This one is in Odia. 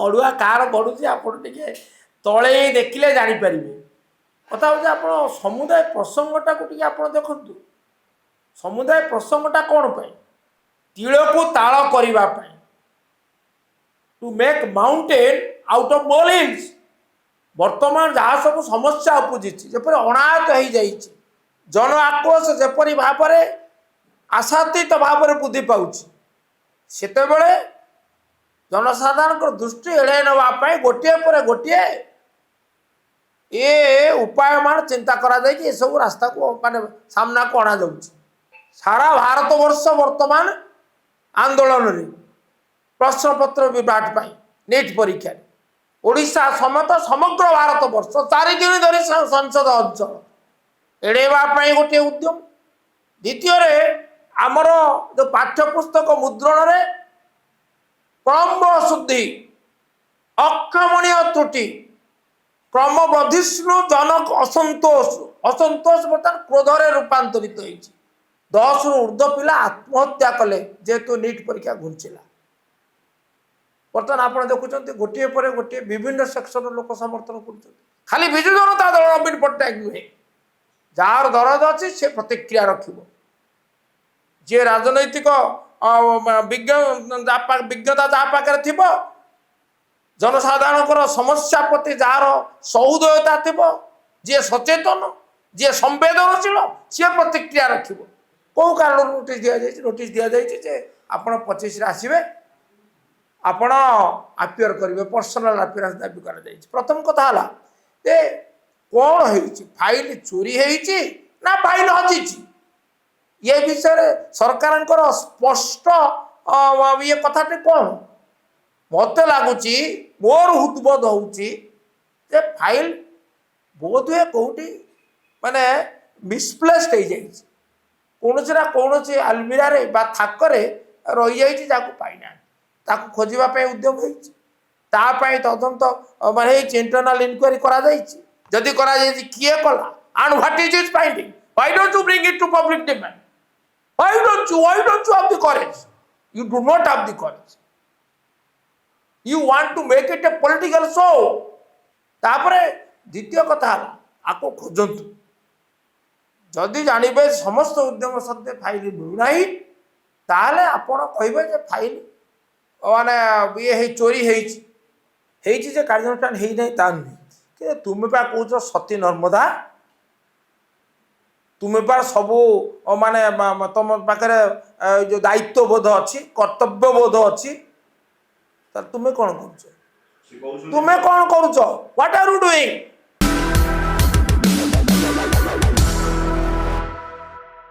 ଅଡ଼ୁଆ କାହାର ବଢ଼ୁଛି ଆପଣ ଟିକେ ତଳେ ଦେଖିଲେ ଜାଣିପାରିବେ। କଥା ହେଉଛି ଆପଣ ସମୁଦାୟ ପ୍ରସଙ୍ଗଟାକୁ ଟିକେ ଆପଣ ଦେଖନ୍ତୁ। ସମୁଦାୟ ପ୍ରସଙ୍ଗଟା କ'ଣ ପାଇଁ? ତିଳକୁ ତାଳ କରିବା ପାଇଁ, to make mountain out of molehill. ବର୍ତ୍ତମାନ ଯାହା ସବୁ ସମସ୍ୟା ଉପୁଜିଛି, ଯେପରି ଅଣାୟତ୍ତ ହେଇଯାଇଛି, ଜନ ଆକ୍ରୋଶ ଯେପରି ଭାବରେ ଆଶାତୀତ ଭାବରେ ବୃଦ୍ଧି ପାଉଛି, ସେତେବେଳେ ଜନସାଧାରଣଙ୍କ ଦୃଷ୍ଟି ଏଡ଼ାଇ ନେବା ପାଇଁ ଗୋଟିଏ ପରେ ଗୋଟିଏ ଏ ଉପାୟମାନ ଚିନ୍ତା କରାଯାଇକି ଏସବୁ ରାସ୍ତାକୁ ମାନେ ସାମ୍ନାକୁ ଅଣାଯାଉଛି। ସାରା ଭାରତବର୍ଷ ବର୍ତ୍ତମାନ ଆନ୍ଦୋଳନରେ ପ୍ରଶ୍ନପତ୍ର ବିଭ୍ରାଟ ପାଇଁ ନିଟ୍ ପରୀକ୍ଷାରେ ଓଡ଼ିଶା ସମେତ ସମଗ୍ର ଭାରତବର୍ଷ 4 ଦିନ ଧରି ସଂସଦ ଅଞ୍ଚଳ ଏଡ଼େଇବା ପାଇଁ ଗୋଟିଏ ଉଦ୍ୟମ। ଦ୍ୱିତୀୟରେ ଆମର ଯେଉଁ ପାଠ୍ୟପୁସ୍ତକ ମୁଦ୍ରଣରେ ପ୍ରଳମ୍ବ ଶୁଦ୍ଧି, ଅକ୍ଷମଣୀୟ ତ୍ରୁଟି, କ୍ରମବର୍ଦ୍ଧିଷ୍ଣୁ ଜନକ ଅସନ୍ତୋଷ ବର୍ତ୍ତମାନ କ୍ରୋଧରେ ରୂପାନ୍ତରିତ ହୋଇଛି। 10ରୁ ଊର୍ଦ୍ଧ୍ୱ ପିଲା ଆତ୍ମହତ୍ୟା କଲେ ଯେହେତୁ ନିଟ୍ ପରୀକ୍ଷା ଘୁଞ୍ଚିଲା। ବର୍ତ୍ତମାନ ଆପଣ ଦେଖୁଛନ୍ତି ଗୋଟିଏ ପରେ ଗୋଟିଏ ବିଭିନ୍ନ ସେକ୍ସନର ଲୋକ ସମର୍ଥନ କରୁଛନ୍ତି। ଖାଲି ବିଜୁ ଜନତା ଦଳ ନବୀନ ପଟ୍ଟନାୟକ ନୁହେଁ, ଯାହାର ଦରଦ ଅଛି ସେ ପ୍ରତିକ୍ରିୟା ରଖିବ। ଯିଏ ରାଜନୈତିକ ବିଜ୍ଞତା ଯାହା ପାଖରେ ଥିବ, ଜନସାଧାରଣଙ୍କର ସମସ୍ୟା ପ୍ରତି ଯାହାର ସହୃଦୟତା ଥିବ, ଯିଏ ସଚେତନ, ଯିଏ ସମ୍ବେଦନଶୀଳ, ସିଏ ପ୍ରତିକ୍ରିୟା ରଖିବ। କେଉଁ କାରଣରୁ ନୋଟିସ୍ ଦିଆଯାଇଛି? ନୋଟିସ୍ ଦିଆଯାଇଛି ଯେ ଆପଣ 25ରେ ଆସିବେ, ଆପଣ ଆପିୟର କରିବେ, ପର୍ସନାଲ ଆପିୟରାନ୍ସ ଦାବି କରାଯାଇଛି। ପ୍ରଥମ କଥା ହେଲା ଯେ କ'ଣ ହେଇଛି, ଫାଇଲ ଚୋରି ହେଇଛି ନା ଫାଇଲ ହଜିଛି? ଏ ବିଷୟରେ ସରକାରଙ୍କର ସ୍ପଷ୍ଟ ଇଏ କଥାଟି କ'ଣ? ମୋତେ ଲାଗୁଛି, ମୋର ହୃଦବୋଧ ହେଉଛି ଯେ ଫାଇଲ ବୋଧହୁଏ କେଉଁଠି ମାନେ ମିସପ୍ଲେସ୍ଡ ହେଇଯାଇଛି, କୌଣସି ନା କୌଣସି ଆଲମିରାରେ ବା ଥାକରେ ରହିଯାଇଛି, ଯାହାକୁ ପାଇନାହାନ୍ତି। ତାକୁ ଖୋଜିବା ପାଇଁ ଉଦ୍ୟମ ହେଇଛି, ତା ପାଇଁ ତଦନ୍ତ ମାନେ ହେଇଛି, ଇଣ୍ଟରନାଲ ଇନକ୍ୱାରି କରାଯାଇଛି। ଯଦି କରାଯାଇଛି କିଏ କଲା, and what is its finding? Why don't you bring it to public demand? Why don't you have the courage? You do not have the courage. You want to make it a political show. ତାପରେ ଦ୍ୱିତୀୟ କଥା ହେଲା, ଆକୁ ଖୋଜନ୍ତୁ। ଯଦି ଜାଣିବେ ସମସ୍ତ ଉଦ୍ୟମ ସତ୍ତ୍ୱେ ଫାଇଲ ମିଳୁନାହିଁ, ତାହେଲେ ଆପଣ କହିବେ ଯେ ଫାଇଲ ମାନେ ଇଏ ଚୋରି ହେଇଛି ଯେ କାର୍ଯ୍ୟାନୁଷ୍ଠାନ ହେଇନାହିଁ, ତା ନୁହେଁ। କିନ୍ତୁ ତୁମେ ପା କହୁଛ ସତୀ ନର୍ମଦା, ତୁମେ ପା ସବୁ ମାନେ ତମ ପାଖରେ ଯେଉଁ ଦାୟିତ୍ୱବୋଧ ଅଛି, କର୍ତ୍ତବ୍ୟବୋଧ ଅଛି, ତାହେଲେ ତୁମେ କ'ଣ କରୁଛ? ତୁମେ କ'ଣ କରୁଛ? What are you doing?